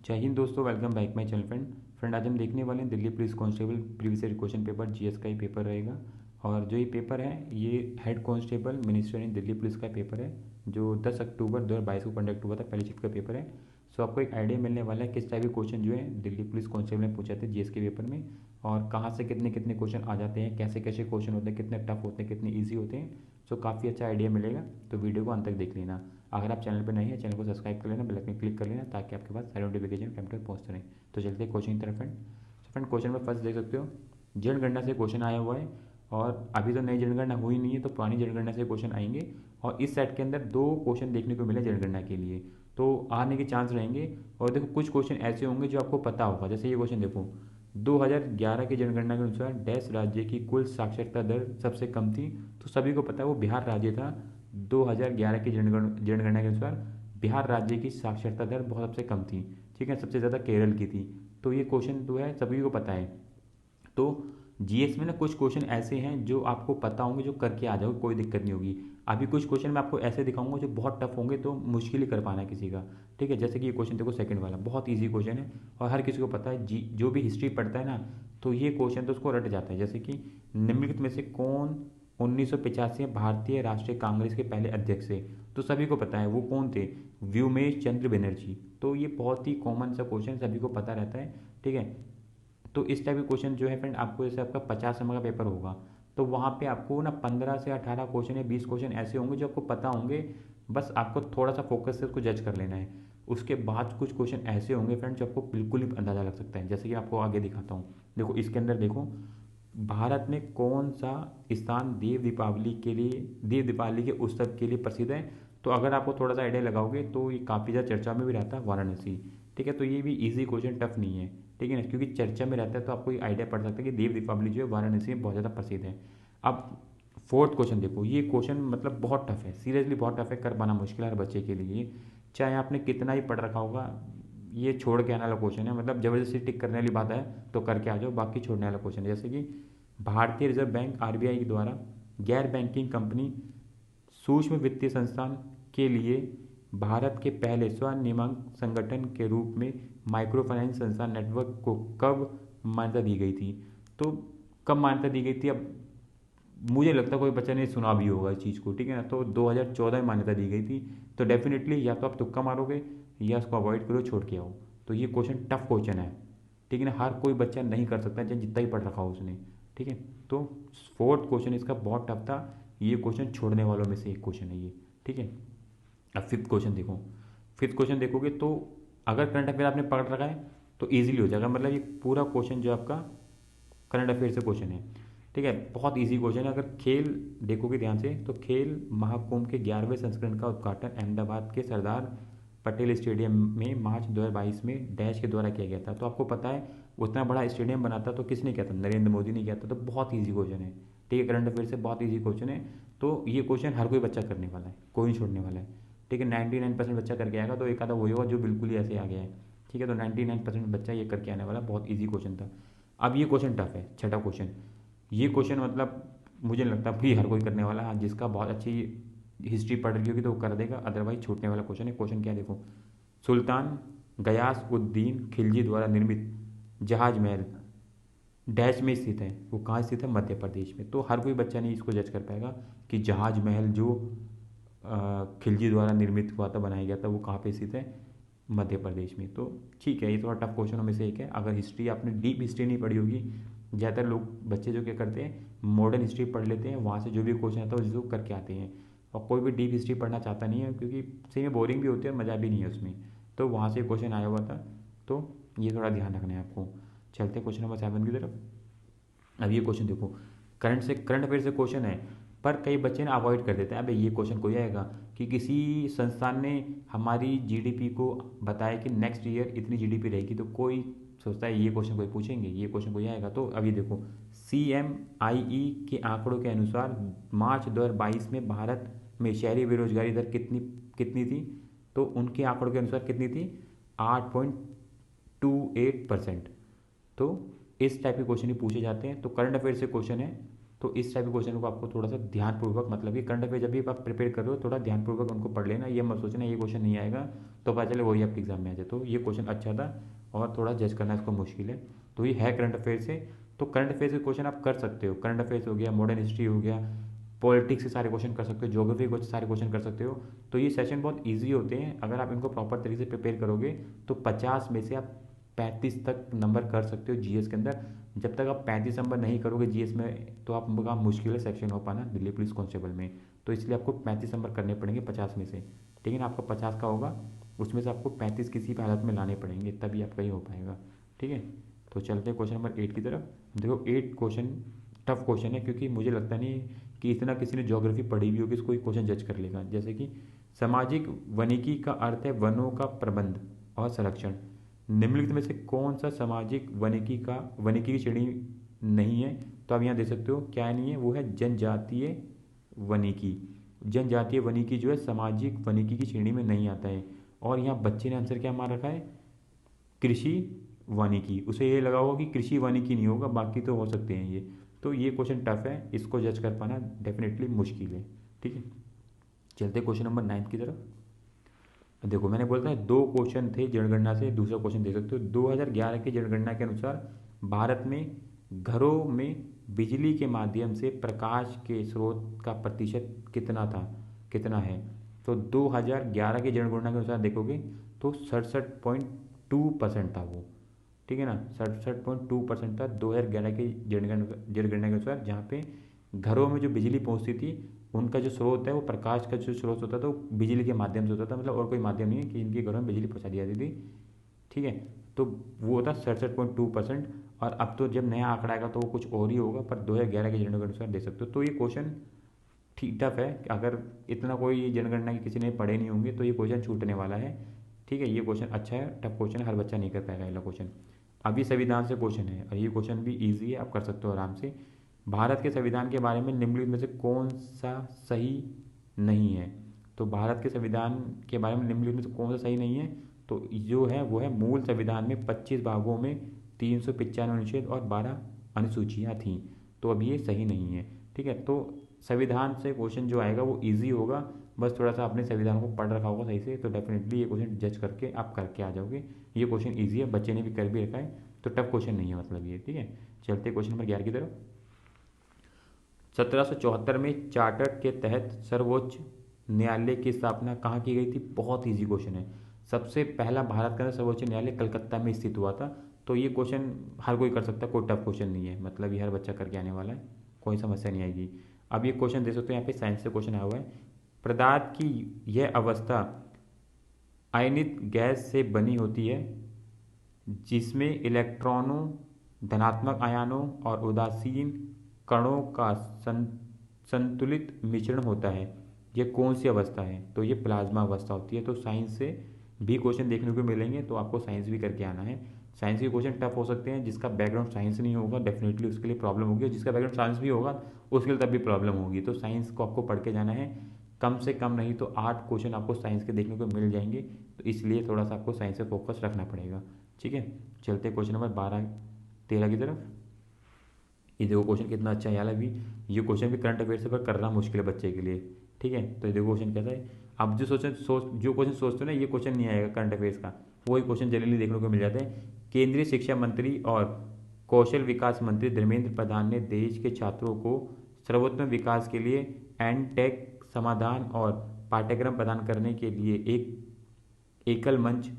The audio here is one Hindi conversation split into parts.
जय हिंद दोस्तों, welcome back my channel friend. आज हम देखने वाले हैं Delhi police constable previous year question paper GS का ही पेपर रहेगा। और जो ये पेपर है ये head constable minister in Delhi police का पेपर है जो 10 अक्टूबर 2022 को कंडक्ट हुआ था। पहली शिफ्ट का पेपर है। सो आपको एक आइडिया मिलने वाला है किस टाइप के क्वेश्चन जो है दिल्ली पुलिस कांस्टेबल ने पूछे थे जीएस के पेपर में, और कहाँ से कितने कितने क्वेश्चन आ जाते हैं, कैसे कैसे क्वेश्चन होते हैं, कितने टफ होते हैं, कितने ईजी होते हैं। सो काफ़ी अच्छा आइडिया मिलेगा, तो वीडियो को अंत तक देख लेना। अगर आप चैनल पर नहीं है, चैनल को सब्सक्राइब कर लेना, बेल आइकन क्लिक कर लेना ताकि आपके पास सारे नोटिफिकेशन टाइम तक पहुँचते रहें। तो चलते हैं क्वेश्चन की तरफ फ्रेंड क्वेश्चन में फर्स्ट देख सकते हो, जनगणना से क्वेश्चन आया हुआ है। और अभी तो नई जनगणना हुई नहीं है, तो पुरानी जनगणना से क्वेश्चन आएंगे। और इस सेट के अंदर दो क्वेश्चन देखने को मिले जनगणना के लिए, तो आने के चांस रहेंगे। और देखो कुछ क्वेश्चन ऐसे होंगे जो आपको पता होगा। जैसे ये क्वेश्चन देखो, 2011 की जनगणना के अनुसार डैश राज्य की कुल साक्षरता दर सबसे कम थी। तो सभी को पता है वो बिहार राज्य था। 2011 की जनगणना के अनुसार बिहार राज्य की साक्षरता दर बहुत सबसे कम थी। ठीक है, सबसे ज़्यादा केरल की थी। तो ये क्वेश्चन जो है सभी को पता है। तो जीएस में ना कुछ क्वेश्चन ऐसे हैं जो आपको पता होंगे, जो करके आ जाओगे, कोई दिक्कत नहीं होगी। अभी कुछ क्वेश्चन मैं आपको ऐसे दिखाऊंगा जो बहुत टफ होंगे, तो मुश्किल ही कर पाना है किसी का। ठीक है, जैसे कि ये क्वेश्चन देखो, सेकंड वाला बहुत इजी क्वेश्चन है और हर किसी को पता है। जी जो भी हिस्ट्री पढ़ता है ना, तो ये क्वेश्चन तो उसको रट जाता है। जैसे कि निम्नलिखित में से कौन 1985 में भारतीय राष्ट्रीय कांग्रेस के पहले अध्यक्ष थे। तो सभी को पता है वो कौन थे, व्योमेश चंद्र बनर्जी। तो ये बहुत ही कॉमन सा क्वेश्चन, सभी को पता रहता है। ठीक है, तो इस टाइप के क्वेश्चन जो है फ्रेंड, आपको जैसे आपका 50 नंबर का पेपर होगा, तो वहाँ पे आपको ना 15 से 18 क्वेश्चन या 20 क्वेश्चन ऐसे होंगे जो आपको पता होंगे। बस आपको थोड़ा सा फोकस से उसको जज कर लेना है। उसके बाद कुछ क्वेश्चन ऐसे होंगे फ्रेंड जो आपको बिल्कुल ही अंदाजा लग सकता है। जैसे कि आपको आगे दिखाता हूँ। देखो इसके अंदर देखो, भारत में कौन सा स्थान देव दीपावली के उत्सव के लिए प्रसिद्ध है। तो अगर आपको थोड़ा सा आइडिया लगाओगे तो ये काफ़ी ज़्यादा चर्चा में भी रहता है, वाराणसी। ठीक है, तो ये भी इजी क्वेश्चन, टफ नहीं है। ठीक है ना, क्योंकि चर्चा में रहता है तो आपको ये आइडिया पड़ सकता है कि देव दीपावली जो है वाराणसी में बहुत ज़्यादा प्रसिद्ध है। अब फोर्थ क्वेश्चन देखो, ये क्वेश्चन मतलब बहुत टफ है, सीरियसली बहुत टफ है, कर पाना मुश्किल है हर बच्चे के लिए, चाहे आपने कितना ही पढ़ रखा होगा। ये छोड़ के आने वाला क्वेश्चन है, मतलब जबरदस्ती टिक करने वाली बात है तो करके आ जाओ, बाकी छोड़ने वाला क्वेश्चन है। जैसे कि भारतीय रिजर्व बैंक आरबीआई के द्वारा गैर बैंकिंग कंपनी सूक्ष्म वित्तीय संस्थान के लिए भारत के पहले स्वनिर्माण संगठन के रूप में माइक्रो फाइनेंस संस्थान नेटवर्क को कब मान्यता दी गई थी। तो कब मान्यता दी गई थी, अब मुझे लगता है कोई बच्चा ने सुना भी होगा इस चीज़ को। ठीक है ना, तो 2014 में मान्यता दी गई थी। तो डेफिनेटली या तो आप तुक्का मारोगे या उसको अवॉइड करो, छोड़ के आओ। तो ये क्वेश्चन टफ क्वेश्चन है। ठीक है ना, हर कोई बच्चा नहीं कर सकता चाहे जितना ही पढ़ रखा हो उसने। ठीक है, तो फोर्थ क्वेश्चन इसका बहुत टफ था। ये क्वेश्चन छोड़ने वालों में से एक क्वेश्चन है ये। ठीक है, अब फिफ्थ क्वेश्चन देखो। फिफ्थ क्वेश्चन देखोगे तो अगर करंट अफेयर आपने पढ़ रखा है तो ईजिली हो जाएगा। मतलब ये पूरा क्वेश्चन जो आपका करंट अफेयर से क्वेश्चन है। ठीक है, बहुत इजी क्वेश्चन है। अगर खेल देखोगे ध्यान से, तो खेल महाकुंभ के 11वें संस्करण का उद्घाटन अहमदाबाद के सरदार पटेल स्टेडियम में मार्च 2022 में डैश के द्वारा किया गया था। तो आपको पता है उतना बड़ा स्टेडियम बना था तो किसने किया था, नरेंद्र मोदी ने किया था। तो बहुत ईजी क्वेश्चन है। ठीक है, करंट अफेयर से बहुत ईजी क्वेश्चन है। तो ये क्वेश्चन हर कोई बच्चा करने वाला है, कोई नहीं छोड़ने वाला है। ठीक है, 99% बच्चा करके आएगा, तो एक आधा वही होगा जो बिल्कुल ही ऐसे आ गया है। ठीक है, तो 99% बच्चा ये करके आने वाला, बहुत ईजी क्वेश्चन था। अब ये क्वेश्चन टफ है, छठा क्वेश्चन। ये क्वेश्चन मतलब मुझे नहीं लगता भी हर कोई करने वाला है। हाँ, जिसका बहुत अच्छी हिस्ट्री पढ़ रही होगी तो वो कर देगा, अदरवाइज छूटने वाला क्वेश्चन है। क्वेश्चन क्या है देखो, सुल्तान गयास उद्दीन खिलजी द्वारा निर्मित जहाज महल डैश में स्थित है। वो कहाँ स्थित है, मध्य प्रदेश में। तो हर कोई बच्चा नहीं इसको जज कर पाएगा कि जहाज महल जो खिलजी द्वारा निर्मित हुआ था, बनाया गया था, वो कहाँ पे स्थित है, मध्य प्रदेश में। तो ठीक है, ये थोड़ा टफ क्वेश्चनों में से एक है। अगर हिस्ट्री आपने डीप हिस्ट्री नहीं पढ़ी होगी, ज़्यादातर लोग बच्चे जो क्या करते हैं मॉडर्न हिस्ट्री पढ़ लेते हैं, वहाँ से जो भी क्वेश्चन आता है उसको करके आते हैं। और कोई भी डीप हिस्ट्री पढ़ना चाहता नहीं है, क्योंकि सही में बोरिंग भी होती है और मज़ा भी नहीं है उसमें। तो वहाँ से क्वेश्चन आया हुआ था, तो ये थोड़ा ध्यान रखना है आपको। चलते क्वेश्चन नंबर 7 की तरफ। अब ये क्वेश्चन देखो, करंट अफेयर से क्वेश्चन है, पर कई बच्चे ना अवॉइड कर देते हैं। अबे ये क्वेश्चन कोई आएगा कि किसी संस्थान ने हमारी जीडीपी को बताया कि नेक्स्ट ईयर इतनी जीडीपी रहेगी। तो कोई सोचता है ये क्वेश्चन कोई पूछेंगे, ये क्वेश्चन कोई आएगा। तो अभी देखो, CMIE के आंकड़ों के अनुसार मार्च 2022 में भारत में शहरी बेरोजगारी दर कितनी कितनी थी। तो उनके आंकड़ों के अनुसार कितनी थी, 8.28%। तो इस टाइप के क्वेश्चन ही पूछे जाते हैं। तो करंट अफेयर से क्वेश्चन है, तो इस टाइप के क्वेश्चन को आपको थोड़ा सा ध्यानपूर्वक, मतलब कि करंट अफेयर जब भी आप प्रिपेयर कर रहे हो थोड़ा ध्यानपूर्वक उनको पढ़ लेना, ये मत सोचना ये क्वेश्चन नहीं आएगा तो पता चले वही आपके एग्जाम में आ जाए। तो ये क्वेश्चन अच्छा था और थोड़ा जज करना इसको मुश्किल है। तो ये है करंट अफेयर से। तो करंट अफेयर से क्वेश्चन आप कर सकते हो, करंट अफेयर्स हो गया, मॉडर्न हिस्ट्री हो गया, पॉलिटिक्स के सारे क्वेश्चन कर सकते हो, ज्योग्राफी के सारे क्वेश्चन कर सकते हो। तो ये सेशन बहुत ईजी होते हैं, अगर आप इनको प्रॉपर तरीके से प्रिपेयर करोगे तो 50 में से आप 35 तक नंबर कर सकते हो जीएस के अंदर। जब तक आप 35 नंबर नहीं करोगे जीएस में तो आपका मुश्किल है सेक्शन हो पाना दिल्ली पुलिस कांस्टेबल में। तो इसलिए आपको 35 नंबर करने पड़ेंगे 50 में से, ठीक है ना। आपका 50 का होगा, उसमें से आपको 35 किसी भी हालत में लाने पड़ेंगे, तभी आपका ही हो पाएगा, ठीक है। तो चलते हैं क्वेश्चन नंबर 8 की तरफ। देखो 8 क्वेश्चन टफ क्वेश्चन है, क्योंकि मुझे लगता नहीं कि इतना किसी ने ज्योग्राफी पढ़ी हुई होगी इसको कोई क्वेश्चन जज कर लेगा। जैसे कि सामाजिक वनिकी का अर्थ है वनों का प्रबंध और संरक्षण। निम्नलिखित में से कौन सा सामाजिक वनिकी की श्रेणी नहीं है? तो आप यहाँ दे सकते हो क्या नहीं है, वो है जनजातीय वनिकी। जनजातीय वनिकी जो है सामाजिक वनिकी की श्रेणी में नहीं आता है। और यहाँ बच्चे ने आंसर क्या मार रखा है, कृषि वानिकी। उसे ये लगा होगा कि कृषि वानिकी नहीं होगा, बाकी तो हो सकते हैं ये। तो ये क्वेश्चन टफ है, इसको जज कर पाना डेफिनेटली मुश्किल है, ठीक है। चलते क्वेश्चन नंबर 9 की तरफ। देखो मैंने बोला था 2 क्वेश्चन थे जनगणना से, दूसरा क्वेश्चन दे सकते हो। 2011 की जनगणना के अनुसार भारत में घरों में बिजली के माध्यम से प्रकाश के स्रोत का प्रतिशत कितना है? तो 2011 की जनगणना के अनुसार देखोगे तो 67.2% था वो, ठीक है ना। 67.2% था 2011 की जनगणना के अनुसार, जहाँ पे घरों में जो बिजली पहुँचती थी उनका जो स्रोत है वो प्रकाश का जो स्रोत होता था वो बिजली के माध्यम से होता था, मतलब और कोई माध्यम नहीं है कि इनके घरों में बिजली पहुँचा दी जाती थी, ठीक है। तो वो होता 67.2%। और अब तो जब नया आंकड़ा आएगा तो वो कुछ और ही होगा, पर 2011 की जनगणना के अनुसार दे सकते हो। तो ये क्वेश्चन ठीक टफ है, अगर इतना कोई जनगणना की किसी ने पढ़े नहीं होंगे तो ये क्वेश्चन छूटने वाला है, ठीक है। ये क्वेश्चन अच्छा है, टफ क्वेश्चन है, हर बच्चा नहीं कर पाएगा ये क्वेश्चन। अब ये संविधान से क्वेश्चन है और ये क्वेश्चन भी ईजी है, आप कर सकते हो आराम से। भारत के संविधान के बारे में निम्नलिखित में से कौन सा सही नहीं है? तो भारत के संविधान के बारे में निम्नलिखित में से कौन सा सही नहीं है? तो जो है वो है मूल संविधान में 25 भागों में 395 अनुच्छेद और 12 अनुसूचियाँ थीं, तो अब ये सही नहीं है, ठीक है। तो संविधान से क्वेश्चन जो आएगा वो इजी होगा, बस थोड़ा सा आपने संविधान को पढ़ रखा होगा सही से, तो डेफिनेटली ये क्वेश्चन जज करके आप करके आ जाओगे। ये क्वेश्चन इजी है, बच्चे ने भी कर भी रखा है, तो टफ क्वेश्चन नहीं है मतलब ये, ठीक है। चलते क्वेश्चन नंबर 11 की तरफ। 1774 में चार्टर के तहत सर्वोच्च न्यायालय की स्थापना कहाँ की गई थी? बहुत ईजी क्वेश्चन है। सबसे पहला भारत का सर्वोच्च न्यायालय कलकत्ता में स्थित हुआ था। तो ये क्वेश्चन हर कोई कर सकता है, कोई टफ क्वेश्चन नहीं है, मतलब ये हर बच्चा करके आने वाला है, कोई समस्या नहीं आएगी। अब ये क्वेश्चन दे सकते हो, यहाँ पे साइंस से क्वेश्चन आया हुआ है। पदार्थ की यह अवस्था आयनित गैस से बनी होती है जिसमें इलेक्ट्रॉनों, धनात्मक आयनों और उदासीन कणों का संतुलित मिश्रण होता है। ये कौन सी अवस्था है? तो ये प्लाज्मा अवस्था होती है। तो साइंस से भी क्वेश्चन देखने को मिलेंगे, तो आपको साइंस भी करके आना है। साइंस के क्वेश्चन टफ हो सकते हैं, जिसका बैकग्राउंड साइंस नहीं होगा डेफिनेटली उसके लिए प्रॉब्लम होगी, और जिसका बैकग्राउंड साइंस भी होगा उसके लिए तब भी प्रॉब्लम होगी। तो साइंस को आपको पढ़ के जाना है, कम से कम नहीं तो 8 क्वेश्चन आपको साइंस के देखने को मिल जाएंगे, तो इसलिए थोड़ा सा आपको साइंस पे फोकस रखना पड़ेगा, ठीक है। चलते क्वेश्चन नंबर 12-13 की तरफ। ये देखो क्वेश्चन कितना अच्छा है यार, अभी ये क्वेश्चन भी करंट अफेयर से पर करना मुश्किल है बच्चे के लिए, ठीक है। तो ये देखो क्वेश्चन कैसा है। आप जो क्वेश्चन सोचते हो ना ये क्वेश्चन नहीं आएगा करंट अफेयर्स का, वही क्वेश्चन जनरली देखने को मिल जाते हैं। केंद्रीय शिक्षा मंत्री और कौशल विकास मंत्री धर्मेंद्र प्रधान ने देश के छात्रों को सर्वोत्तम विकास के लिए एनटेक समाधान और पाठ्यक्रम प्रदान करने के लिए एक एकल मंच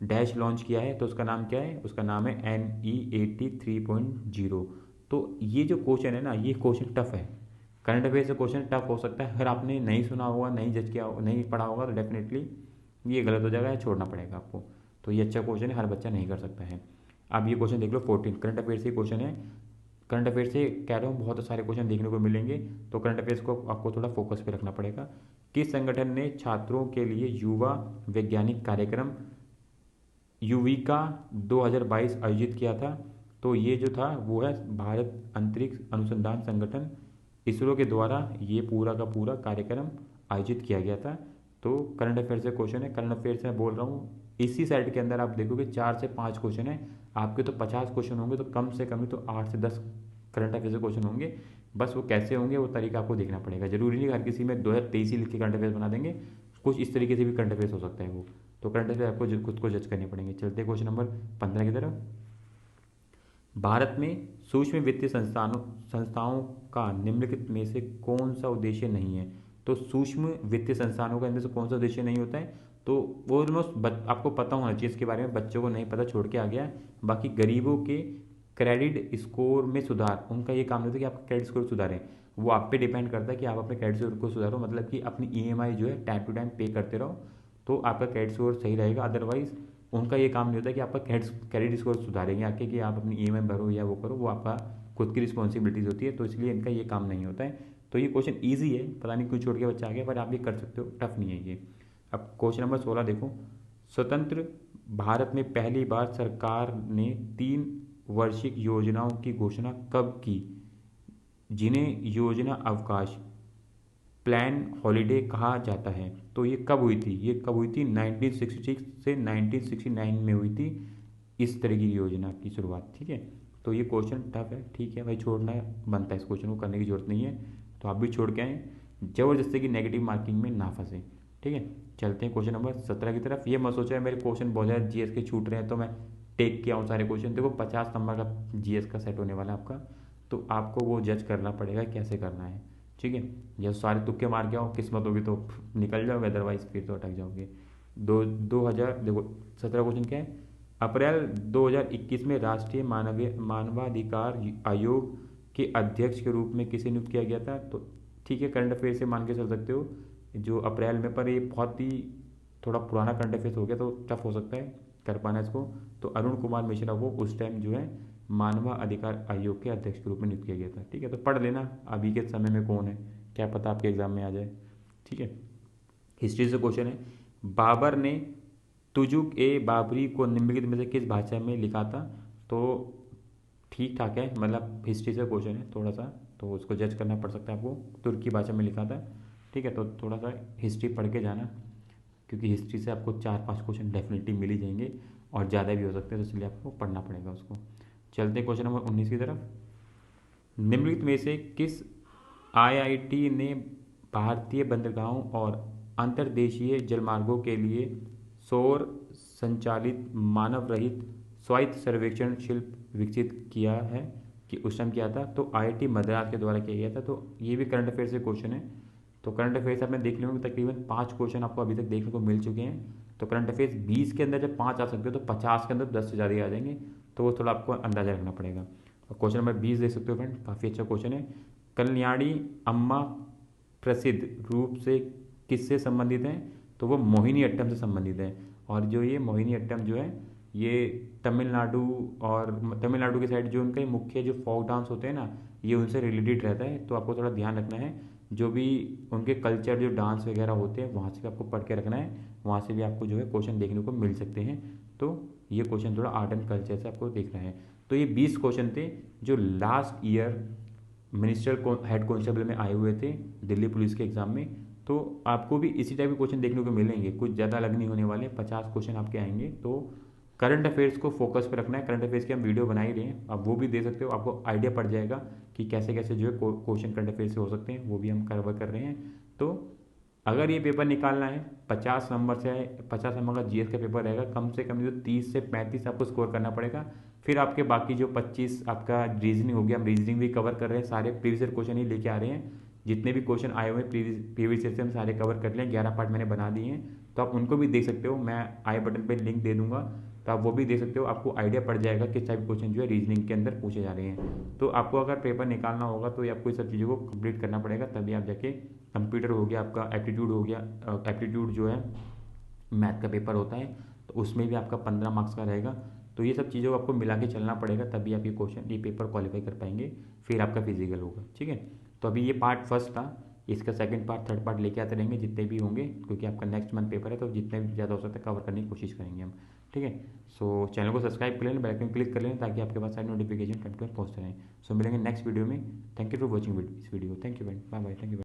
डैश लॉन्च किया है। तो उसका नाम क्या है? उसका नाम है NEAT 3.0। तो ये जो क्वेश्चन है ना, ये क्वेश्चन टफ है, करंट अफेयर से क्वेश्चन टफ हो सकता है। अगर आपने नहीं सुना होगा, नहीं जज किया, नहीं पढ़ा होगा, तो डेफिनेटली ये गलत हो जाएगा, छोड़ना पड़ेगा आपको। तो ये अच्छा क्वेश्चन है, हर बच्चा नहीं कर सकता है। अब ये क्वेश्चन देख लो 14 करंट अफेयर से क्वेश्चन है। करंट अफेयर से कह रहा हूँ बहुत सारे क्वेश्चन देखने को मिलेंगे, तो करंट अफेयर्स को आपको थोड़ा फोकस पे रखना पड़ेगा। किस संगठन ने छात्रों के लिए युवा वैज्ञानिक कार्यक्रम युविका 2022 आयोजित किया था? तो ये जो था वो है भारत अंतरिक्ष अनुसंधान संगठन इसरो के द्वारा ये पूरा का पूरा कार्यक्रम आयोजित किया गया था। तो करंट अफेयर से क्वेश्चन है, करंट अफेयर से मैं बोल रहा हूँ, इसी सेट के अंदर आप देखोगे 4 से 5 क्वेश्चन है आपके, तो 50 क्वेश्चन होंगे, तो कम से कम ही तो 8 से 10 करंट अफेयर से क्वेश्चन होंगे। बस वो कैसे होंगे वो तरीका आपको देखना पड़ेगा। जरूरी नहीं हर किसी में 2023 ही लिख के करंट अफेयर्स बना देंगे, कुछ इस तरीके से भी करंट अफेयर्स हो सकता है वो। तो करंट अफेयर आपको खुद को जज करने पड़ेंगे। चलते हैं क्वेश्चन नंबर 15 की तरफ। भारत में सूक्ष्म वित्तीय संस्थाओं का निम्नलिखित में से कौन सा उद्देश्य नहीं है? तो सूक्ष्म वित्तीय संस्थानों का इनमें से कौन सा उद्देश्य नहीं होता है? तो वो ऑलमोस्ट आपको पता होना चाहिए इसके बारे में, बच्चों को नहीं पता छोड़ के आ गया है। बाकी गरीबों के क्रेडिट स्कोर में सुधार, उनका ये काम नहीं होता कि आपका क्रेडिट स्कोर सुधारें, वो आप पे डिपेंड करता है कि आप अपने क्रेडिट स्कोर को सुधारो, मतलब कि अपनी ईएमआई जो है टाइम टू टाइम पे करते रहो, तो आपका क्रेडिट स्कोर सही रहेगा। अदरवाइज उनका ये काम नहीं होता कि आपका क्रेडिट स्कोर सुधारेंगे आके कि आप अपनी ईएमआई भरो या वो करो, वो आपका खुद की रिस्पॉन्सिबिलिटीज़ होती है, तो इसलिए इनका ये काम नहीं होता है। तो ये क्वेश्चन ईजी है, पता नहीं क्यों छोड़ के बच्चा आ गया, पर आप भी कर सकते हो, टफ नहीं है ये। अब क्वेश्चन नंबर 16 देखो। स्वतंत्र भारत में पहली बार सरकार ने 3 वार्षिक योजनाओं की घोषणा कब की, जिन्हें योजना अवकाश प्लान हॉलीडे कहा जाता है? तो ये कब हुई थी? ये कब हुई थी? 1966 से 1969 में हुई थी इस तरह की योजना की शुरुआत। ठीक है, तो ये क्वेश्चन टफ है, ठीक है भाई, छोड़ना बनता है, इस क्वेश्चन को करने की जरूरत नहीं है, तो आप भी छोड़ के आए, जबरदस्ती की नेगेटिव मार्किंग में ना फंसे। ठीक है, चलते हैं क्वेश्चन नंबर 17 की तरफ। ये मत सोचा है मेरे क्वेश्चन बहुत ज़्यादा जीएस के छूट रहे हैं तो मैं टेक के आऊँ सारे क्वेश्चन। देखो 50 नंबर का जीएस का सेट होने वाला है आपका, तो आपको वो जज करना पड़ेगा कैसे करना है। ठीक है, या सारे तुक्के मार के आओ, किस्मत होगी तो निकल जाओगे, अदरवाइज फिर तो अटक जाओगे। दो हज़ार देखो 17 क्वेश्चन क्या है। अप्रैल 2021 में राष्ट्रीय मानवाधिकार आयोग के अध्यक्ष के रूप में किसे नियुक्त किया गया था? तो ठीक है, करंट अफेयर से मान के चल सकते हो जो अप्रैल में, पर ये बहुत ही थोड़ा पुराना करंट अफेयर हो गया तो टफ हो सकता है कर पाना इसको। तो अरुण कुमार मिश्रा को उस टाइम जो है मानव अधिकार आयोग के अध्यक्ष के रूप में नियुक्त किया गया था। ठीक है, तो पढ़ लेना अभी के समय में कौन है, क्या पता आपके एग्जाम में आ जाए। ठीक है, हिस्ट्री से क्वेश्चन है। बाबर ने तुजुक ए बाबरी को निम्नलिखित में से किस भाषा में लिखा था? तो ठीक ठाक है, मतलब हिस्ट्री से क्वेश्चन है थोड़ा सा, तो उसको जज करना पड़ सकता है आपको, तुर्की भाषा में लिखा था। ठीक है, तो थोड़ा सा हिस्ट्री पढ़ के जाना, क्योंकि हिस्ट्री से आपको 4-5 क्वेश्चन डेफिनेटली मिल ही जाएंगे और ज़्यादा भी हो सकते हैं, तो इसलिए आपको पढ़ना पड़ेगा उसको। चलते हैं क्वेश्चन नंबर 19 की तरफ। निम्नलिखित में से किस आईआईटी ने भारतीय बंदरगाहों और अंतर्देशीय जलमार्गों के लिए सौर संचालित मानव रहित स्वायत्त सर्वेक्षण शिल्प विकसित किया है? कि उस टाइम किया था? तो आईआईटी मद्रास के द्वारा किया गया था। तो ये भी करंट अफेयर से क्वेश्चन है, तो करंट अफेयर्स आपने देख लिया, तकरीबन 5 क्वेश्चन आपको अभी तक देखने को मिल चुके हैं। तो करंट अफेयर्स 20 के अंदर जब 5 आ सकते हो तो 50 के अंदर 10 से ज़्यादा ही आ जाएंगे, तो वो थोड़ा आपको अंदाजा रखना पड़ेगा। और क्वेश्चन नंबर 20 देख सकते हो फ्रेंड, काफ़ी अच्छा क्वेश्चन है। कल्याणी अम्मा प्रसिद्ध रूप से किससे संबंधित हैं? तो वो मोहिनी अट्टम से संबंधित है। और जो ये मोहिनी अट्टम जो है ये तमिलनाडु, और तमिलनाडु की साइड जो उनके मुख्य जो फोक डांस होते हैं ना, ये उनसे रिलेटेड रहता है, तो आपको थोड़ा ध्यान रखना है। जो भी उनके कल्चर जो डांस वगैरह होते हैं वहाँ से भी आपको पढ़ के रखना है, वहाँ से भी आपको जो है क्वेश्चन देखने को मिल सकते हैं। तो ये क्वेश्चन थोड़ा आर्ट एंड कल्चर से आपको देखना है। तो ये 20 क्वेश्चन थे जो last year minister head constable में आए हुए थे दिल्ली पुलिस के एग्जाम में। तो आपको भी इसी टाइप के क्वेश्चन देखने को मिलेंगे, कुछ ज़्यादा अलग नहीं होने वाले, 50 क्वेश्चन आपके आएंगे। तो करंट अफेयर्स को फोकस पे रखना है। करंट अफेयर्स की हम वीडियो बना ही रहे हैं, आप वो भी दे सकते हो, आपको आइडिया पड़ जाएगा कि कैसे कैसे जो है क्वेश्चन करंट अफेयर से हो सकते हैं, वो भी हम कवर कर रहे हैं। तो अगर ये पेपर निकालना है 50 नंबर से, 50 नंबर का जीएस का पेपर रहेगा, कम से कम जो 30 से 35 आपको स्कोर करना पड़ेगा। फिर आपके बाकी जो 25 आपका रीजनिंग हो गया, हम रीजनिंग भी कवर कर रहे हैं, सारे प्रीवियस ईयर क्वेश्चन ही लेके आ रहे हैं, जितने भी क्वेश्चन आए हुए हैं प्रीवियस ईयर से हम सारे कवर कर लें, 11 पार्ट मैंने बना दिए हैं, तो आप उनको भी देख सकते हो, मैं आई बटन पर लिंक दे दूंगा, तो आप वो भी देख सकते हो, आपको आइडिया पड़ जाएगा किस टाइप क्वेश्चन जो है रीजनिंग के अंदर पूछे जा रहे हैं। तो आपको अगर पेपर निकालना होगा तो आपको इस सब चीज़ों को कंप्लीट करना पड़ेगा, तभी आप जाके कंप्यूटर हो गया, आपका एप्टीट्यूड हो गया, एप्टीट्यूड जो है मैथ का पेपर होता है, तो उसमें भी आपका 15 मार्क्स का रहेगा। तो ये सब चीज़ों को आपको मिला के चलना पड़ेगा, तभी आप ये पेपर क्वालिफाई कर पाएंगे, फिर आपका फिजिकल होगा। ठीक है, तो अभी ये पार्ट फर्स्ट था, इसका सेकंड पार्ट थर्ड पार्ट लेके आते रहेंगे जितने भी होंगे, क्योंकि आपका नेक्स्ट मंथ पेपर है, तो जितने भी ज़्यादा हो सकता है कवर करने की कोशिश करेंगे हम। ठीक है, सो चैनल को सब्सक्राइब कर लेना, बेल आइकन क्लिक कर लेना, ताकि आपके पास सारी नोटिफिकेशन टाइम टू टाइम पहुँचते रहें। सो मिलेंगे नेक्स्ट वीडियो में। थैंक यू फॉर वॉचिंग इस video. Thank you friend, bye bye, thank you.